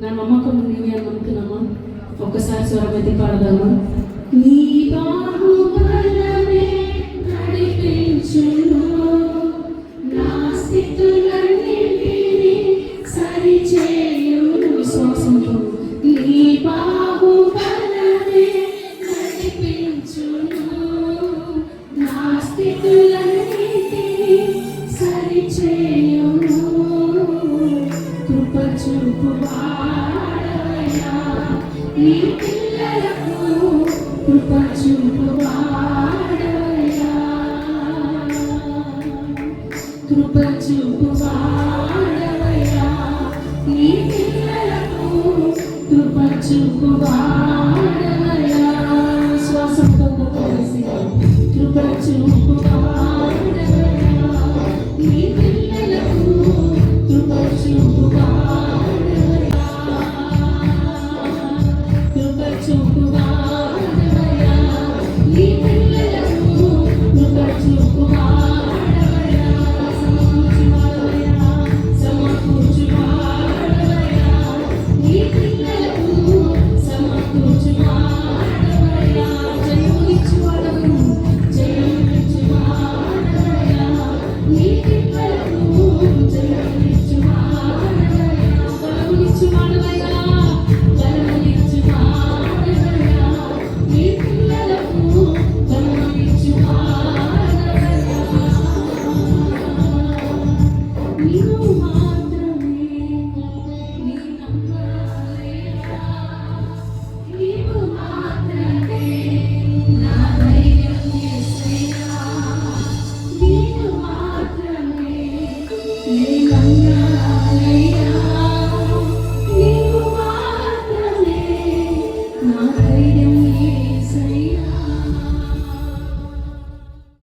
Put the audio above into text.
నా నమ్మకం నీవే అని నమ్ముతున్నామా? ఒక్కసారి స్వరమెత్తి పాడదామా? నీ బాహుబలమే నడిపించును, నా స్థితులన్నిటినీ సరిచేయును. విశ్వాసంతో నీ బాహుబలమే నడిపించును, నా స్థితులన్నిటినీ సరిచేయును. కృప చూపువాడవయ్యా నీ పిల్లలకు, కృప చూపువాడవయ్యా, కృప చూపువాడవయ్యా నీ పిల్లలకు, కృప చూపువాడవయ్యా. శ్వాసంతో కలిసి కృప చూపువాడవయ్యా నీ పిల్లలకు, కృప చూపువాడవయ్యా, కృప చూపువాడవయ్యా నీ పిల్లలకు, కృప చూపువాడవయ్యా. సమకూర్చువాడవయ్యా, సమకూర్చువాడవయ్యా నీ పిల్లలకు, సమకూర్చువాడవయ్యా. జయమునిచ్చువాడవు, జయమునిచ్చువాడవయ్యా నీ పిల్లలకు, జయమునిచ్చువాడవయ్యా. బలమునిచ్చువాడవయ్యా, బలమునిచ్చువాడవయ్యా నీ పిల్లలకు, బలమునిచ్చువాడవయ్యా. నీవు మాత్రమే నీ నమ్మాలయ్యా, నీవు మాత్రమే నా ధైర్యం యేసయ్యా, నీవు మాత్రమే